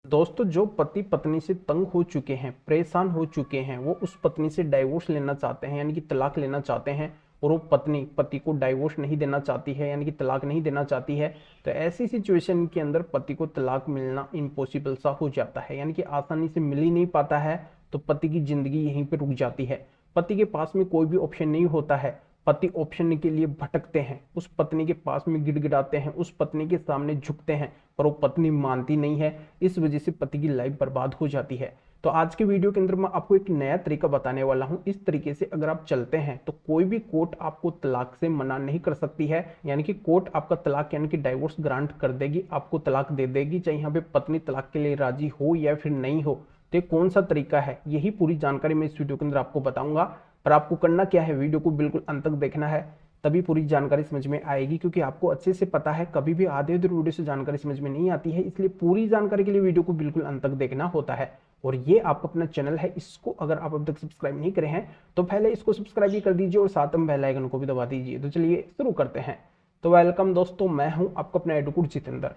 दोस्तों, जो पति पत्नी से तंग हो चुके हैं, परेशान हो चुके हैं, वो उस पत्नी से डाइवोर्स लेना चाहते हैं, यानी कि तलाक लेना चाहते हैं, और वो पत्नी पति को डाइवोर्स नहीं देना चाहती है, यानी कि तलाक नहीं देना चाहती है। तो ऐसी सिचुएशन के अंदर पति को तलाक मिलना इम्पॉसिबल सा हो जाता है, यानी कि आसानी से मिल ही नहीं पाता है। तो पति की जिंदगी यहीं पर रुक जाती है। पति के पास में कोई भी ऑप्शन नहीं होता है। पति ऑप्शन के लिए भटकते हैं, उस पत्नी के पास में गिड़गिड़ाते हैं, उस पत्नी के सामने झुकते हैं, पर वो पत्नी मानती नहीं है। इस वजह से पति की लाइफ बर्बाद हो जाती है। तो आज के वीडियो के अंदर मैं आपको एक नया तरीका बताने वाला हूं। इस तरीके से अगर आप चलते हैं तो कोई भी कोर्ट आपको तलाक से मना नहीं कर सकती है, यानी कि कोर्ट आपका तलाक यानी कि डाइवोर्स ग्रांट कर देगी, आपको तलाक दे देगी, चाहे यहाँ पे पत्नी तलाक के लिए राजी हो या फिर नहीं हो। तो ये कौन सा तरीका है, यही पूरी जानकारी मैं इस वीडियो के अंदर आपको बताऊंगा। पर आपको करना क्या है, वीडियो को बिल्कुल अंत तक देखना है, तभी पूरी जानकारी समझ में आएगी। क्योंकि आपको अच्छे से पता है कभी भी आधे अधूरे वीडियो से जानकारी समझ में नहीं आती है, इसलिए पूरी जानकारी के लिए वीडियो को बिल्कुल अंत तक देखना होता है। और ये आप अपना चैनल है, इसको अगर आप अब तक सब्सक्राइब नहीं करे हैं तो पहले इसको सब्सक्राइब भी कर दीजिए और साथ में बेल आइकन को भी दबा दीजिए। तो चलिए शुरू करते हैं। तो वेलकम दोस्तों, मैं हूं आपका अपना एडवोकेट जितेंद्र।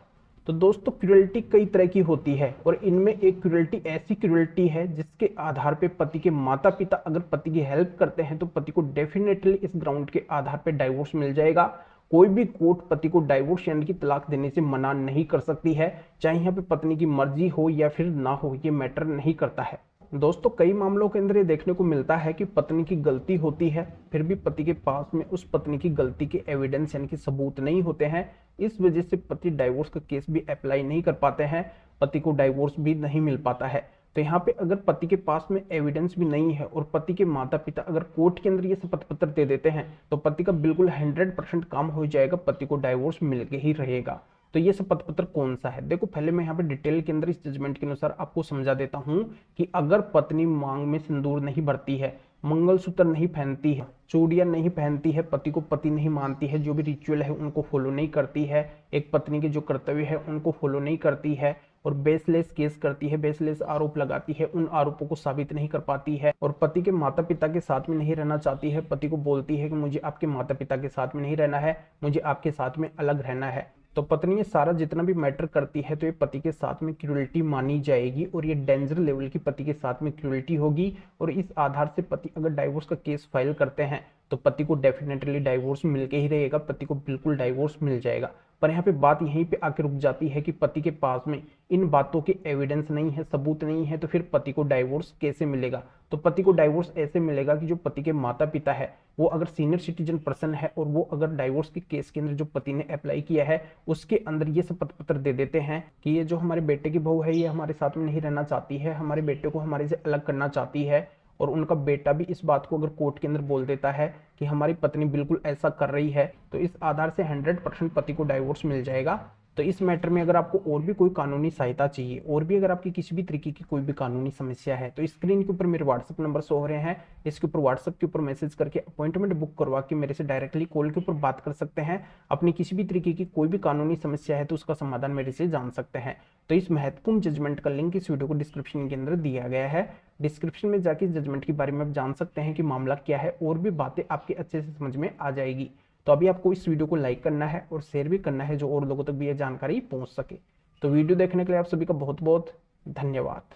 तो दोस्तों, क्रूएल्टी कई तरह की होती है, और इनमें एक क्रूएल्टी ऐसी क्रूएल्टी है जिसके आधार पे पति के माता पिता अगर पति की हेल्प करते हैं तो पति को डेफिनेटली इस ग्राउंड के आधार पे डाइवोर्स मिल जाएगा। कोई भी कोर्ट पति को डाइवोर्स यानी कि तलाक देने से मना नहीं कर सकती है, चाहे यहाँ पे पत्नी की मर्जी हो या फिर ना हो, ये मैटर नहीं करता है। दोस्तों, कई मामलों के अंदर ये देखने को मिलता है कि पत्नी की गलती होती है, फिर भी पति के पास में उस पत्नी की गलती के एविडेंस यानी कि सबूत नहीं होते हैं। इस वजह से पति डाइवोर्स का केस भी अप्लाई नहीं कर पाते हैं, पति को डाइवोर्स भी नहीं मिल पाता है। तो यहाँ पे अगर पति के पास में एविडेंस भी नहीं है और पति के माता पिता अगर कोर्ट के अंदर ये शपथ पत्र दे देते हैं तो पति का बिल्कुल 100% काम हो जाएगा, पति को डाइवोर्स मिल के ही रहेगा। तो ये शपथ पत्र कौन सा है, देखो पहले मैं यहाँ पे डिटेल के अंदर इस जजमेंट के अनुसार आपको समझा देता हूँ कि अगर पत्नी मांग में सिंदूर नहीं भरती है, मंगलसूत्र नहीं पहनती है, चूड़ियां नहीं पहनती है, पति को पति नहीं मानती है, जो भी रिचुअल है उनको फॉलो नहीं करती है, एक पत्नी के जो कर्तव्य है उनको फॉलो नहीं करती है, और बेसलेस केस करती है, बेसलेस आरोप लगाती है, उन आरोपों को साबित नहीं कर पाती है, और पति के माता पिता के साथ में नहीं रहना चाहती है, पति को बोलती है कि मुझे आपके माता पिता के साथ में नहीं रहना है, मुझे आपके साथ में अलग रहना है। तो पत्नी ये सारा जितना भी मैटर करती है तो ये पति के साथ में क्रूएल्टी मानी जाएगी, और ये डेंजर लेवल की पति के साथ में क्रूएल्टी होगी। और इस आधार से पति अगर डाइवोर्स का केस फाइल करते हैं तो पति को डेफिनेटली डाइवोर्स मिलके ही रहेगा, पति को बिल्कुल डाइवोर्स मिल जाएगा। पर यहाँ पे बात यहीं पे आके रुक जाती है कि पति के पास में इन बातों के एविडेंस नहीं है, सबूत नहीं है, तो फिर पति को डाइवोर्स कैसे मिलेगा। तो पति को डाइवोर्स ऐसे मिलेगा कि जो पति के माता पिता है वो अगर सीनियर सिटीजन पर्सन है और वो अगर डाइवोर्स के केस के अंदर जो पति ने अप्लाई किया है उसके अंदर ये शपथ पत्र दे देते हैं कि ये जो हमारे बेटे की बहू है ये हमारे साथ में नहीं रहना चाहती है, हमारे बेटे को हमारे से अलग करना चाहती है। और उनका बेटा भी इस बात को अगर कोर्ट के अंदर बोल देता है कि हमारी पत्नी बिल्कुल ऐसा कर रही है, तो इस आधार से 100% पति को डाइवोर्स मिल जाएगा। तो इस मैटर में अगर आपको और भी कोई कानूनी सहायता चाहिए, और भी अगर आपकी किसी भी तरीके की कोई भी कानूनी समस्या है, तो स्क्रीन के ऊपर मेरे व्हाट्सएप नंबर शो हो रहे हैं, इसके ऊपर व्हाट्सएप के ऊपर मैसेज करके अपॉइंटमेंट बुक करवा के मेरे से डायरेक्टली कॉल के ऊपर बात कर सकते हैं। अपनी किसी भी तरीके की कोई भी कानूनी समस्या है तो उसका समाधान मेरे से जान सकते हैं। तो इस महत्वपूर्ण जजमेंट का लिंक इस वीडियो को डिस्क्रिप्शन के अंदर दिया गया है। डिस्क्रिप्शन में जाके जजमेंट के बारे में आप जान सकते हैं कि मामला क्या है, और भी बातें आपके अच्छे से समझ में आ जाएगी। तो अभी आपको इस वीडियो को लाइक करना है और शेयर भी करना है, जो और लोगों तक भी यह जानकारी पहुंच सके। तो वीडियो देखने के लिए आप सभी का बहुत बहुत धन्यवाद।